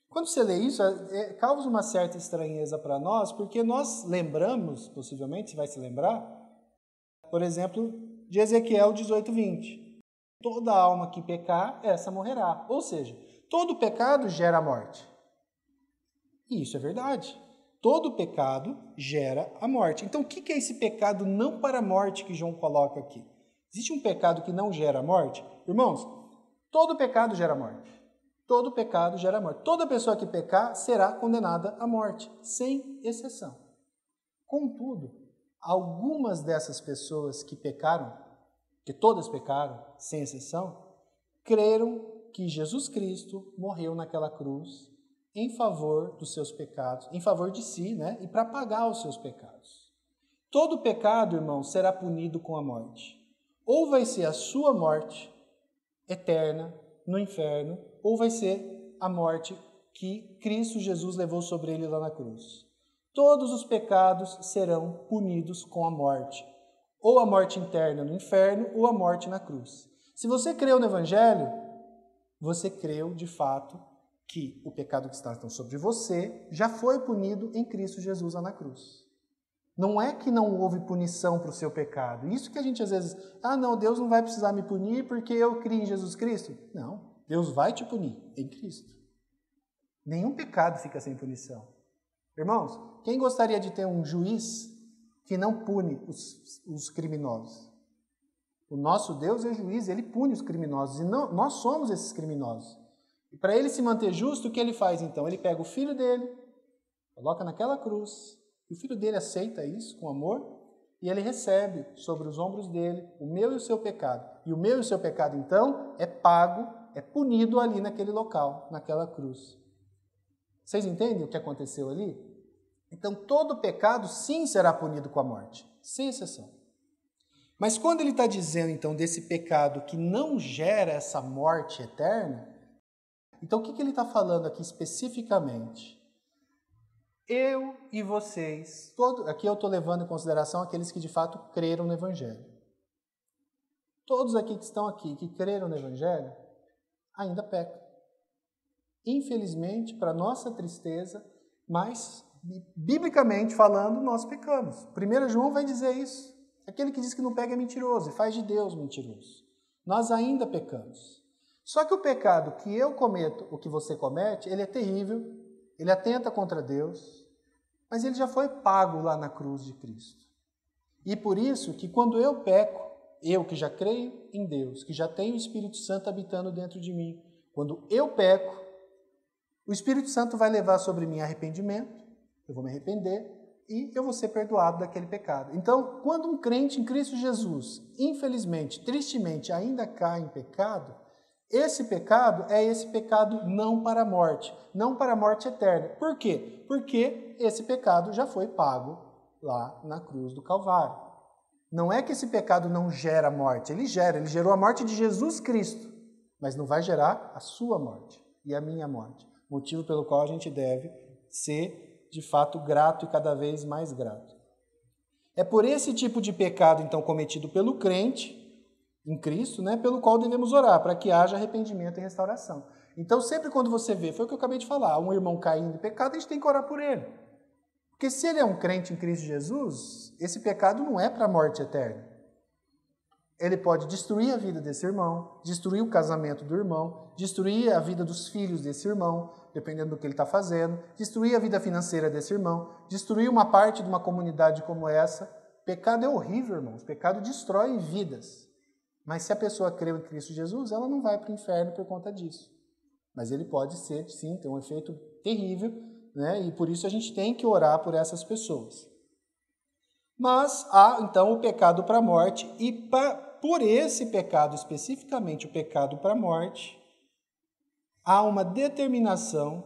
Quando você lê isso, causa uma certa estranheza para nós, porque nós lembramos, possivelmente, você vai se lembrar, por exemplo, de Ezequiel 18:20. Toda alma que pecar, essa morrerá. Ou seja, todo pecado gera morte. E isso é verdade. Todo pecado gera a morte. Então, o que é esse pecado não para a morte que João coloca aqui? Existe um pecado que não gera morte? Irmãos, todo pecado gera morte. Todo pecado gera morte. Toda pessoa que pecar será condenada à morte, sem exceção. Contudo, algumas dessas pessoas que pecaram, que todas pecaram, sem exceção, creram que Jesus Cristo morreu naquela cruz em favor dos seus pecados, em favor de si, né? E para pagar os seus pecados. Todo pecado, irmãos, será punido com a morte. Ou vai ser a sua morte eterna no inferno, ou vai ser a morte que Cristo Jesus levou sobre ele lá na cruz. Todos os pecados serão punidos com a morte. Ou a morte interna no inferno, ou a morte na cruz. Se você creu no Evangelho, você creu de fato que o pecado que está então sobre você já foi punido em Cristo Jesus lá na cruz. Não é que não houve punição para o seu pecado. Isso que a gente às vezes, não, Deus não vai precisar me punir porque eu criei em Jesus Cristo. Não, Deus vai te punir em Cristo. Nenhum pecado fica sem punição. Irmãos, quem gostaria de ter um juiz que não pune os criminosos? O nosso Deus é juiz, ele pune os criminosos e não, nós somos esses criminosos. E para ele se manter justo, o que ele faz então? Ele pega o filho dele, coloca naquela cruz, e o filho dele aceita isso com amor, e ele recebe sobre os ombros dele o meu e o seu pecado. E o meu e o seu pecado, então, é pago, é punido ali naquele local, naquela cruz. Vocês entendem o que aconteceu ali? Então, todo pecado, sim, será punido com a morte, sem exceção. Mas quando ele está dizendo, então, desse pecado que não gera essa morte eterna, então, o que ele está falando aqui especificamente? Eu e vocês, aqui eu estou levando em consideração aqueles que de fato creram no Evangelho. Todos aqui que estão aqui, que creram no Evangelho, ainda pecam. Infelizmente, para nossa tristeza, mas, biblicamente falando, nós pecamos. 1 João vai dizer isso. Aquele que diz que não pega é mentiroso e faz de Deus mentiroso. Nós ainda pecamos. Só que o pecado que eu cometo, o que você comete, ele é terrível, ele atenta contra Deus, mas ele já foi pago lá na cruz de Cristo. E por isso que quando eu peco, eu que já creio em Deus, que já tenho o Espírito Santo habitando dentro de mim, quando eu peco, o Espírito Santo vai levar sobre mim arrependimento, eu vou me arrepender e eu vou ser perdoado daquele pecado. Então, quando um crente em Cristo Jesus, infelizmente, tristemente, ainda cai em pecado, esse pecado é esse pecado não para a morte, não para a morte eterna. Por quê? Porque esse pecado já foi pago lá na cruz do Calvário. Não é que esse pecado não gera morte, ele gerou a morte de Jesus Cristo, mas não vai gerar a sua morte e a minha morte. Motivo pelo qual a gente deve ser, de fato, grato e cada vez mais grato. É por esse tipo de pecado, então, cometido pelo crente em Cristo, né, pelo qual devemos orar, para que haja arrependimento e restauração. Então, sempre quando você vê, foi o que eu acabei de falar, um irmão caindo em pecado, a gente tem que orar por ele. Porque se ele é um crente em Cristo Jesus, esse pecado não é para a morte eterna. Ele pode destruir a vida desse irmão, destruir o casamento do irmão, destruir a vida dos filhos desse irmão, dependendo do que ele está fazendo, destruir a vida financeira desse irmão, destruir uma parte de uma comunidade como essa. Pecado é horrível, irmãos. Pecado destrói vidas. Mas se a pessoa creu em Cristo Jesus, ela não vai para o inferno por conta disso. Mas ele pode ser, sim, ter um efeito terrível, né? E por isso a gente tem que orar por essas pessoas. Mas há, então, o pecado para a morte, e por esse pecado, especificamente o pecado para a morte, há uma determinação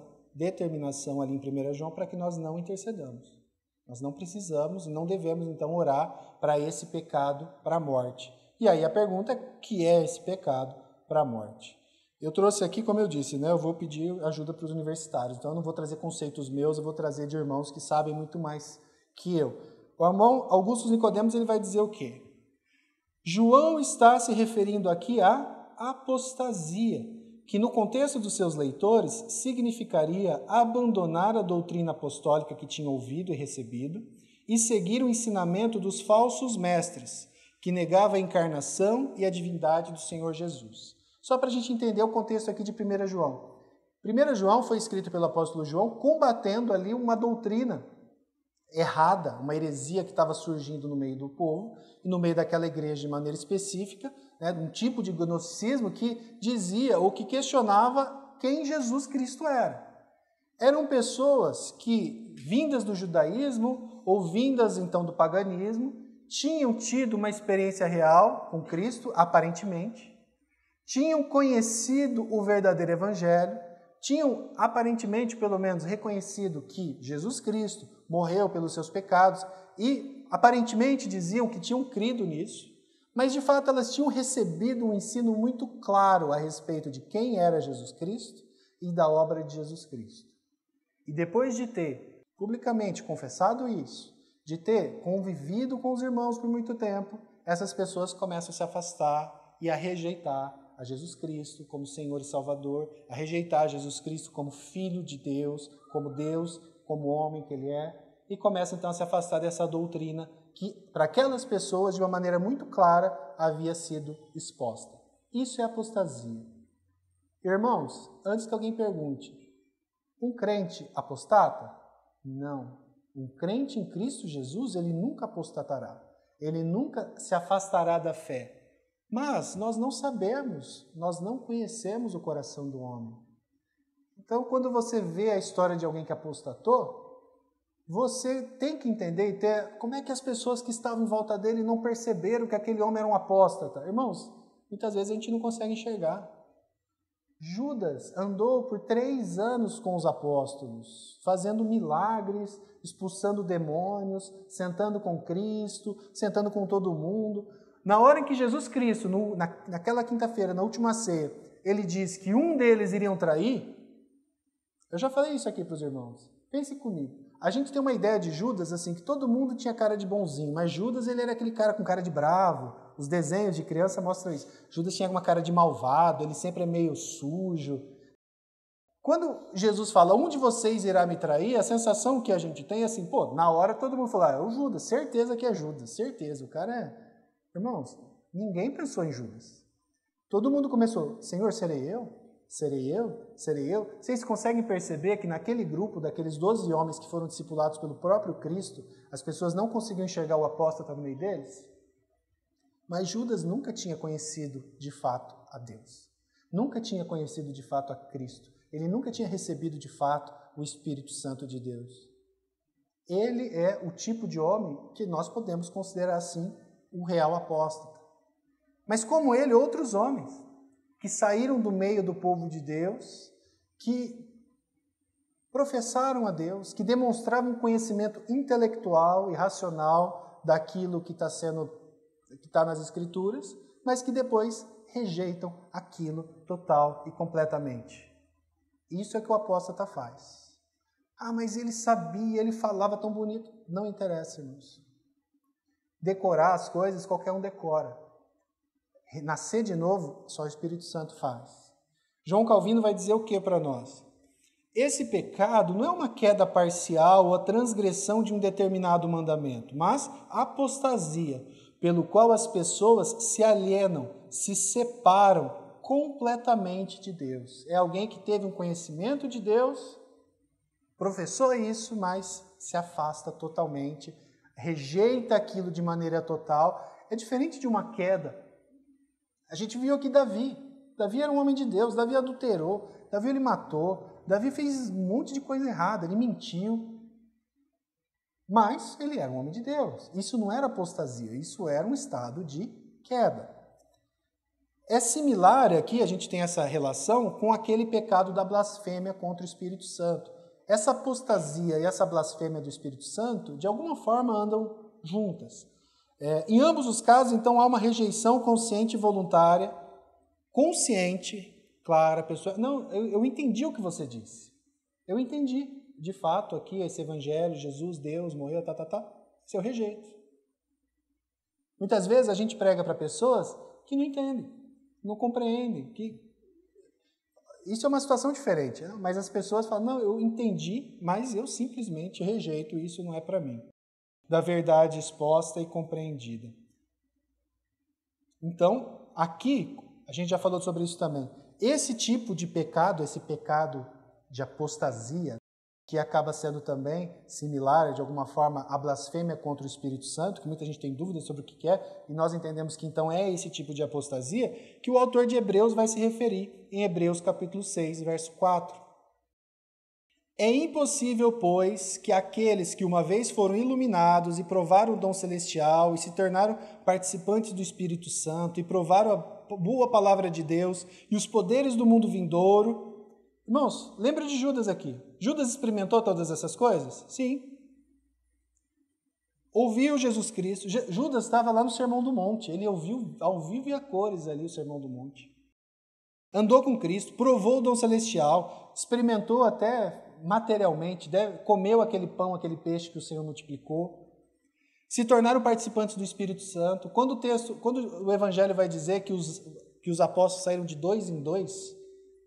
ali em 1 João para que nós não intercedamos. Nós não precisamos e não devemos, então, orar para esse pecado para a morte. E aí a pergunta é, o que é esse pecado para a morte? Eu trouxe aqui, como eu disse, né, eu vou pedir ajuda para os universitários, então eu não vou trazer conceitos meus, eu vou trazer de irmãos que sabem muito mais que eu. O irmão Augusto Nicodemos, ele vai dizer o quê? João está se referindo aqui à apostasia, que no contexto dos seus leitores significaria abandonar a doutrina apostólica que tinha ouvido e recebido e seguir o ensinamento dos falsos mestres, que negava a encarnação e a divindade do Senhor Jesus. Só para a gente entender o contexto aqui de 1 João. 1 João foi escrito pelo apóstolo João combatendo ali uma doutrina errada, uma heresia que estava surgindo no meio do povo, e no meio daquela igreja de maneira específica, né, um tipo de gnosticismo que dizia ou que questionava quem Jesus Cristo era. Eram pessoas que, vindas do judaísmo, ou vindas então do paganismo, tinham tido uma experiência real com Cristo, aparentemente, tinham conhecido o verdadeiro evangelho, tinham aparentemente, pelo menos, reconhecido que Jesus Cristo morreu pelos seus pecados e aparentemente diziam que tinham crido nisso, mas de fato elas tinham recebido um ensino muito claro a respeito de quem era Jesus Cristo e da obra de Jesus Cristo. E depois de ter publicamente confessado isso, de ter convivido com os irmãos por muito tempo, essas pessoas começam a se afastar e a rejeitar a Jesus Cristo como Senhor e Salvador, a rejeitar Jesus Cristo como Filho de Deus, como homem que Ele é, e começam então a se afastar dessa doutrina que, para aquelas pessoas, de uma maneira muito clara, havia sido exposta. Isso é apostasia. Irmãos, antes que alguém pergunte, um crente apostata? Não. Um crente em Cristo Jesus, ele nunca apostatará. Ele nunca se afastará da fé. Mas nós não sabemos, nós não conhecemos o coração do homem. Então, quando você vê a história de alguém que apostatou, você tem que entender e ter como é que as pessoas que estavam em volta dele não perceberam que aquele homem era um apóstata. Irmãos, muitas vezes a gente não consegue enxergar. Judas andou por 3 anos com os apóstolos, fazendo milagres, expulsando demônios, sentando com Cristo, sentando com todo mundo. Na hora em que Jesus Cristo, naquela quinta-feira, na última ceia, ele disse que um deles iriam trair, eu já falei isso aqui para os irmãos, pense comigo. A gente tem uma ideia de Judas, assim, que todo mundo tinha cara de bonzinho, mas Judas, ele era aquele cara com cara de bravo. Os desenhos de criança mostram isso. Judas tinha uma cara de malvado, ele sempre é meio sujo. Quando Jesus fala, um de vocês irá me trair, a sensação que a gente tem é assim, na hora todo mundo fala, é o Judas, certeza que é Judas, certeza, o cara é... Irmãos, ninguém pensou em Judas. Todo mundo começou, Senhor, serei eu? Serei eu? Serei eu? Vocês conseguem perceber que naquele grupo, daqueles 12 homens que foram discipulados pelo próprio Cristo, as pessoas não conseguiam enxergar o apóstata no meio deles? Mas Judas nunca tinha conhecido de fato a Deus. Nunca tinha conhecido de fato a Cristo. Ele nunca tinha recebido de fato o Espírito Santo de Deus. Ele é o tipo de homem que nós podemos considerar assim o real apóstata. Mas como ele, outros homens que saíram do meio do povo de Deus, que professaram a Deus, que demonstravam um conhecimento intelectual e racional daquilo que está nas Escrituras, mas que depois rejeitam aquilo total e completamente. Isso é que o apóstata faz. Mas ele sabia, ele falava tão bonito. Não interessa, irmãos. Decorar as coisas, qualquer um decora. Nascer de novo, só o Espírito Santo faz. João Calvino vai dizer o que para nós? Esse pecado não é uma queda parcial ou a transgressão de um determinado mandamento, mas apostasia, pelo qual as pessoas se alienam, se separam completamente de Deus. É alguém que teve um conhecimento de Deus, professou isso, mas se afasta totalmente, rejeita aquilo de maneira total. É diferente de uma queda. A gente viu aqui Davi. Davi era um homem de Deus, Davi adulterou, Davi ele matou, Davi fez um monte de coisa errada, ele mentiu. Mas ele era um homem de Deus. Isso não era apostasia, isso era um estado de queda. É similar aqui, a gente tem essa relação com aquele pecado da blasfêmia contra o Espírito Santo. Essa apostasia e essa blasfêmia do Espírito Santo, de alguma forma, andam juntas. Em ambos os casos, então, há uma rejeição consciente e voluntária, consciente, clara, pessoa. Não, eu entendi o que você disse. Eu entendi, de fato, aqui, esse evangelho, Jesus, Deus, morreu, Isso eu rejeito. Muitas vezes a gente prega para pessoas que não entendem, não compreendem, que isso é uma situação diferente, né? Mas as pessoas falam, não, eu entendi, mas eu simplesmente rejeito, isso não é para mim. Da verdade exposta e compreendida. Então, aqui, a gente já falou sobre isso também. Esse tipo de pecado, esse pecado de apostasia, que acaba sendo também similar, de alguma forma, à blasfêmia contra o Espírito Santo, que muita gente tem dúvidas sobre o que é, e nós entendemos que então é esse tipo de apostasia, que o autor de Hebreus vai se referir em Hebreus capítulo 6, verso 4. É impossível, pois, que aqueles que uma vez foram iluminados e provaram o dom celestial e se tornaram participantes do Espírito Santo e provaram a boa palavra de Deus e os poderes do mundo vindouro. Irmãos, lembra de Judas aqui. Judas experimentou todas essas coisas? Sim. Ouviu Jesus Cristo. Judas estava lá no Sermão do Monte. Ele ouviu ao vivo e a cores ali o Sermão do Monte. Andou com Cristo, provou o dom celestial, experimentou até materialmente, comeu aquele pão, aquele peixe que o Senhor multiplicou, se tornaram participantes do Espírito Santo. Quando o Evangelho vai dizer que os apóstolos saíram de 2 em 2,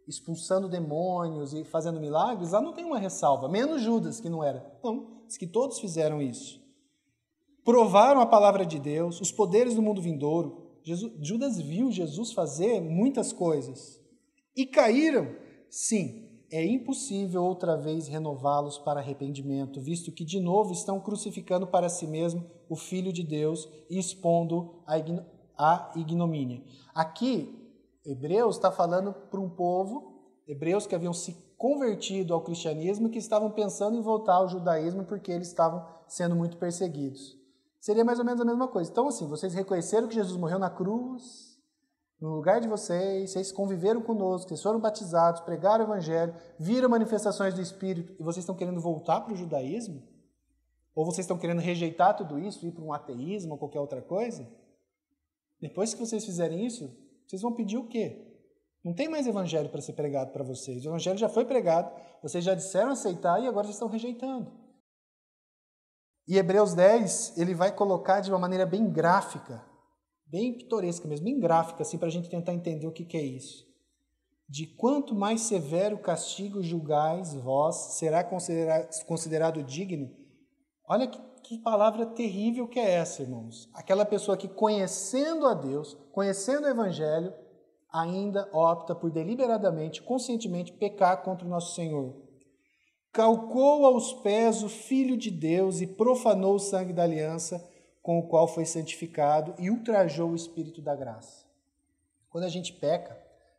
expulsando demônios e fazendo milagres, lá não tem uma ressalva, menos Judas, que não era. Não, diz que todos fizeram isso. Provaram a palavra de Deus, os poderes do mundo vindouro. Judas viu Jesus fazer muitas coisas. E caíram? Sim. É impossível outra vez renová-los para arrependimento, visto que de novo estão crucificando para si mesmo o Filho de Deus e expondo a ignomínia. Aqui, Hebreus está falando para um povo, hebreus que haviam se convertido ao cristianismo e que estavam pensando em voltar ao judaísmo porque eles estavam sendo muito perseguidos. Seria mais ou menos a mesma coisa. Então, assim, vocês reconheceram que Jesus morreu na cruz, no lugar de vocês conviveram conosco, vocês foram batizados, pregaram o Evangelho, viram manifestações do Espírito e vocês estão querendo voltar para o judaísmo? Ou vocês estão querendo rejeitar tudo isso, ir para um ateísmo ou qualquer outra coisa? Depois que vocês fizerem isso, vocês vão pedir o quê? Não tem mais Evangelho para ser pregado para vocês. O Evangelho já foi pregado, vocês já disseram aceitar e agora vocês estão rejeitando. E Hebreus 10, ele vai colocar de uma maneira bem gráfica, bem pitoresca mesmo, bem gráfica, assim, para a gente tentar entender o que é isso. De quanto mais severo castigo julgais vós, será considerado digno. Olha que palavra terrível que é essa, irmãos. Aquela pessoa que, conhecendo a Deus, conhecendo o Evangelho, ainda opta por deliberadamente, conscientemente, pecar contra o nosso Senhor. Calcou aos pés o Filho de Deus e profanou o sangue da aliança, com o qual foi santificado e ultrajou o Espírito da graça. Quando a gente peca,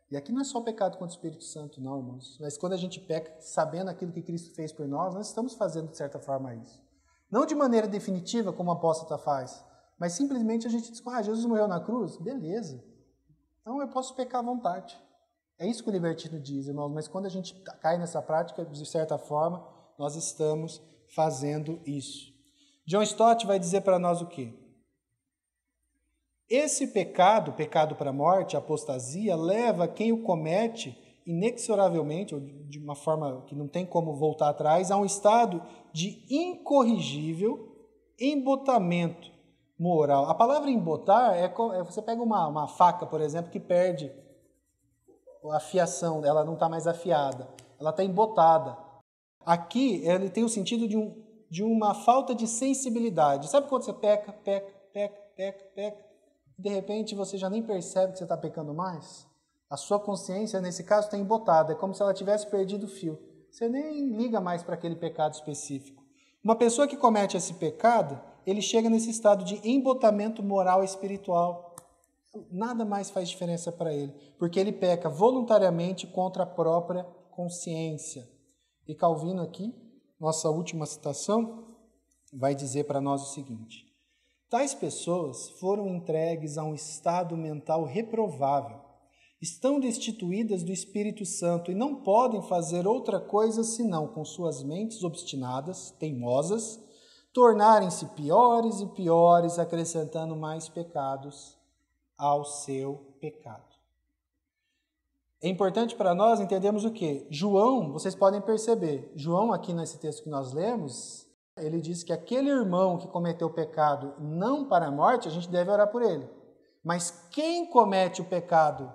e aqui não é só pecado contra o Espírito Santo, não, irmãos, mas quando a gente peca sabendo aquilo que Cristo fez por nós estamos fazendo, de certa forma, isso. Não de maneira definitiva, como a apóstata faz, mas simplesmente a gente diz, Jesus morreu na cruz? Beleza. Então eu posso pecar à vontade. É isso que o libertino diz, irmãos, mas quando a gente cai nessa prática, de certa forma, nós estamos fazendo isso. John Stott vai dizer para nós o quê? Esse pecado para a morte, a apostasia, leva quem o comete inexoravelmente, ou de uma forma que não tem como voltar atrás, a um estado de incorrigível embotamento moral. A palavra embotar você pega uma faca, por exemplo, que perde a afiação, ela não está mais afiada, ela está embotada. Aqui, ele tem o sentido de uma falta de sensibilidade. Sabe quando você peca, e de repente você já nem percebe que você está pecando mais? A sua consciência, nesse caso, está embotada, é como se ela tivesse perdido o fio. Você nem liga mais para aquele pecado específico. Uma pessoa que comete esse pecado, ele chega nesse estado de embotamento moral e espiritual. Nada mais faz diferença para ele, porque ele peca voluntariamente contra a própria consciência. E Calvino aqui, nossa última citação, vai dizer para nós o seguinte: tais pessoas foram entregues a um estado mental reprovável, estão destituídas do Espírito Santo e não podem fazer outra coisa senão, com suas mentes obstinadas, teimosas, tornarem-se piores e piores, acrescentando mais pecados ao seu pecado. É importante para nós entendermos o quê? João, vocês podem perceber, João aqui nesse texto que nós lemos, ele diz que aquele irmão que cometeu o pecado não para a morte, a gente deve orar por ele. Mas quem comete o pecado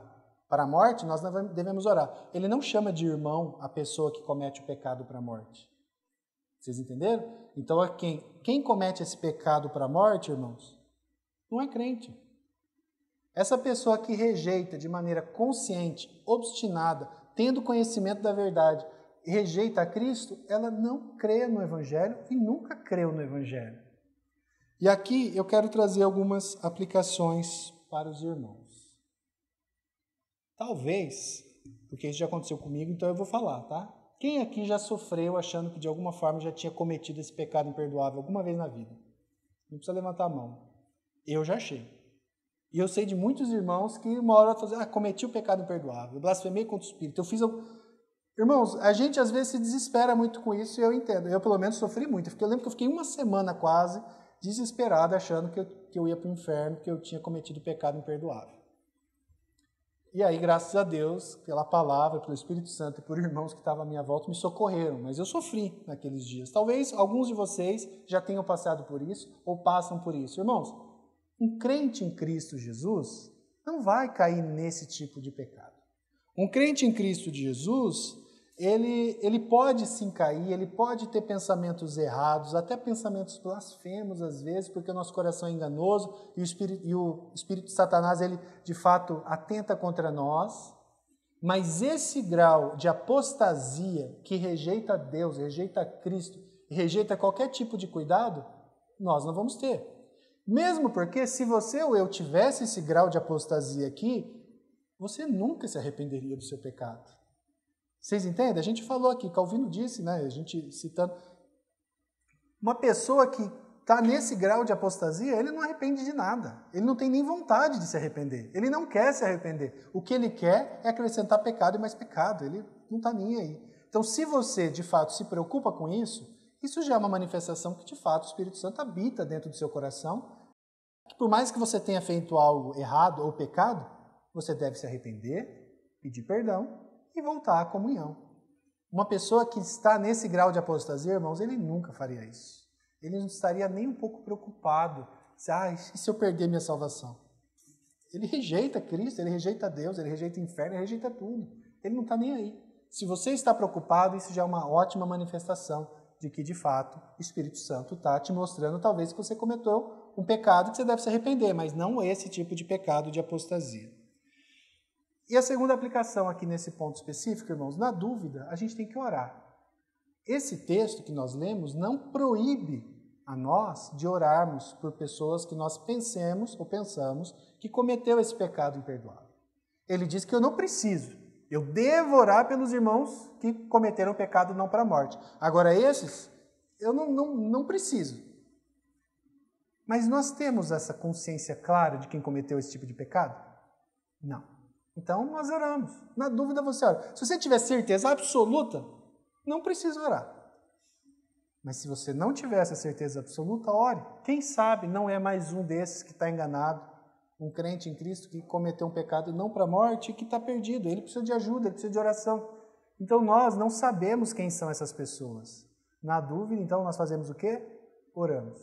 para a morte, nós não devemos orar. Ele não chama de irmão a pessoa que comete o pecado para a morte. Vocês entenderam? Então, quem comete esse pecado para a morte, irmãos, não é crente. Essa pessoa que rejeita de maneira consciente, obstinada, tendo conhecimento da verdade, rejeita a Cristo, ela não crê no Evangelho e nunca creu no Evangelho. E aqui eu quero trazer algumas aplicações para os irmãos. Talvez, porque isso já aconteceu comigo, então eu vou falar, tá? Quem aqui já sofreu achando que de alguma forma já tinha cometido esse pecado imperdoável alguma vez na vida? Não precisa levantar a mão. Eu já achei. E eu sei de muitos irmãos que uma hora falam assim, cometi o pecado imperdoável, eu blasfemei contra o Espírito, eu fiz... Irmãos, a gente às vezes se desespera muito com isso e eu entendo. Eu pelo menos sofri muito, porque eu lembro que eu fiquei uma semana quase desesperado achando que eu ia para o inferno, que eu tinha cometido pecado imperdoável. E aí, graças a Deus, pela palavra, pelo Espírito Santo e por irmãos que estavam à minha volta, me socorreram. Mas eu sofri naqueles dias. Talvez alguns de vocês já tenham passado por isso ou passam por isso. Irmãos, um crente em Cristo Jesus não vai cair nesse tipo de pecado. Um crente em Cristo Jesus, ele pode sim cair, ele pode ter pensamentos errados, até pensamentos blasfemos às vezes, porque o nosso coração é enganoso e o espírito de Satanás, ele de fato atenta contra nós. Mas esse grau de apostasia que rejeita Deus, rejeita Cristo, rejeita qualquer tipo de cuidado, nós não vamos ter. Mesmo porque se você ou eu tivesse esse grau de apostasia aqui, você nunca se arrependeria do seu pecado. Vocês entendem? A gente falou aqui, Calvino disse, né, a gente citando, uma pessoa que está nesse grau de apostasia, ele não arrepende de nada. Ele não tem nem vontade de se arrepender. Ele não quer se arrepender. O que ele quer é acrescentar pecado e mais pecado. Ele não está nem aí. Então, se você, de fato, se preocupa com isso, isso já é uma manifestação que, de fato, o Espírito Santo habita dentro do seu coração. Que por mais que você tenha feito algo errado ou pecado, você deve se arrepender, pedir perdão e voltar à comunhão. Uma pessoa que está nesse grau de apostasia, irmãos, ele nunca faria isso. Ele não estaria nem um pouco preocupado. E se eu perder minha salvação? Ele rejeita Cristo, ele rejeita Deus, ele rejeita o inferno, ele rejeita tudo. Ele não está nem aí. Se você está preocupado, isso já é uma ótima manifestação de que, de fato, o Espírito Santo está te mostrando, talvez, que você cometeu um pecado que você deve se arrepender, mas não esse tipo de pecado de apostasia. E a segunda aplicação aqui nesse ponto específico, irmãos, na dúvida, a gente tem que orar. Esse texto que nós lemos não proíbe a nós de orarmos por pessoas que nós pensemos ou pensamos que cometeu esse pecado imperdoável. Ele diz que eu não preciso, eu devo orar pelos irmãos que cometeram pecado não para a morte. Agora esses, eu não preciso. Mas nós temos essa consciência clara de quem cometeu esse tipo de pecado? Não. Então, nós oramos. Na dúvida, você ora. Se você tiver certeza absoluta, não precisa orar. Mas se você não tiver essa certeza absoluta, ore. Quem sabe não é mais um desses que está enganado, um crente em Cristo que cometeu um pecado não para a morte e que está perdido. Ele precisa de ajuda, ele precisa de oração. Então, nós não sabemos quem são essas pessoas. Na dúvida, então, nós fazemos o quê? Oramos.